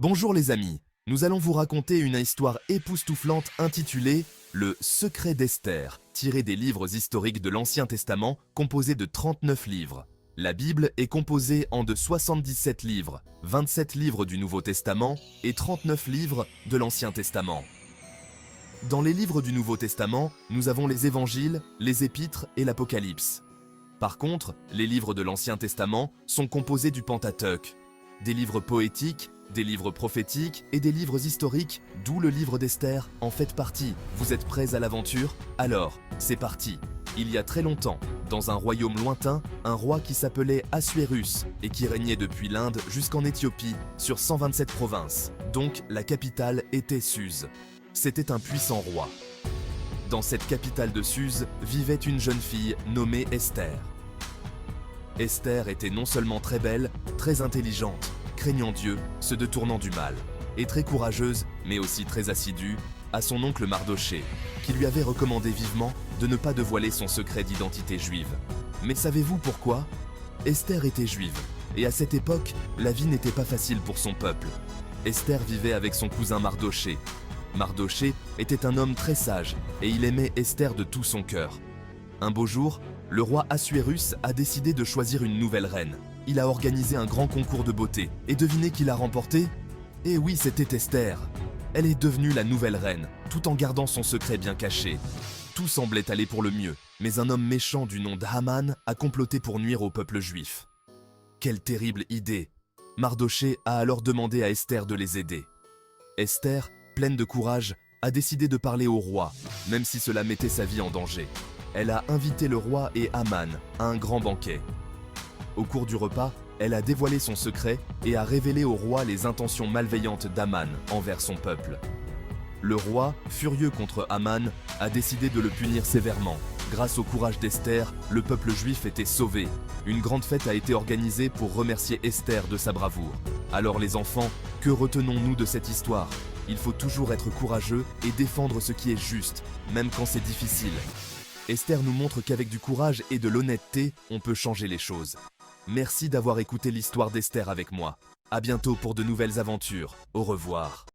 Bonjour les amis, nous allons vous raconter une histoire époustouflante intitulée « Le secret d'Esther », tirée des livres historiques de l'Ancien Testament composé de 39 livres. La Bible est composée en de 77 livres, 27 livres du Nouveau Testament et 39 livres de l'Ancien Testament. Dans les livres du Nouveau Testament, nous avons les évangiles, les épîtres et l'Apocalypse. Par contre, les livres de l'Ancien Testament sont composés du Pentateuque, des livres poétiques, des livres prophétiques et des livres historiques, d'où le livre d'Esther en fait partie. Vous êtes prêts à l'aventure? Alors, c'est parti. Il y a très longtemps, dans un royaume lointain, un roi qui s'appelait Assuérus et qui régnait depuis l'Inde jusqu'en Éthiopie sur 127 provinces. Donc, la capitale était Suse. C'était un puissant roi. Dans cette capitale de Suse vivait une jeune fille nommée Esther. Esther était non seulement très belle, très intelligente, craignant Dieu, se détournant du mal, et très courageuse, mais aussi très assidue, à son oncle Mardochée, qui lui avait recommandé vivement de ne pas dévoiler son secret d'identité juive. Mais savez-vous pourquoi? Esther était juive, et à cette époque, la vie n'était pas facile pour son peuple. Esther vivait avec son cousin Mardochée. Mardochée était un homme très sage, et il aimait Esther de tout son cœur. Un beau jour, le roi Assuérus a décidé de choisir une nouvelle reine. Il a organisé un grand concours de beauté. Et devinez qui l'a remporté? Eh oui, c'était Esther. Elle est devenue la nouvelle reine, tout en gardant son secret bien caché. Tout semblait aller pour le mieux, mais un homme méchant du nom d'Haman a comploté pour nuire au peuple juif. Quelle terrible idée! Mardochée a alors demandé à Esther de les aider. Esther, pleine de courage, a décidé de parler au roi, même si cela mettait sa vie en danger. Elle a invité le roi et Haman à un grand banquet. Au cours du repas, elle a dévoilé son secret et a révélé au roi les intentions malveillantes d'Haman envers son peuple. Le roi, furieux contre Haman, a décidé de le punir sévèrement. Grâce au courage d'Esther, le peuple juif était sauvé. Une grande fête a été organisée pour remercier Esther de sa bravoure. Alors les enfants, que retenons-nous de cette histoire? Il faut toujours être courageux et défendre ce qui est juste, même quand c'est difficile. Esther nous montre qu'avec du courage et de l'honnêteté, on peut changer les choses. Merci d'avoir écouté l'histoire d'Esther avec moi. À bientôt pour de nouvelles aventures. Au revoir.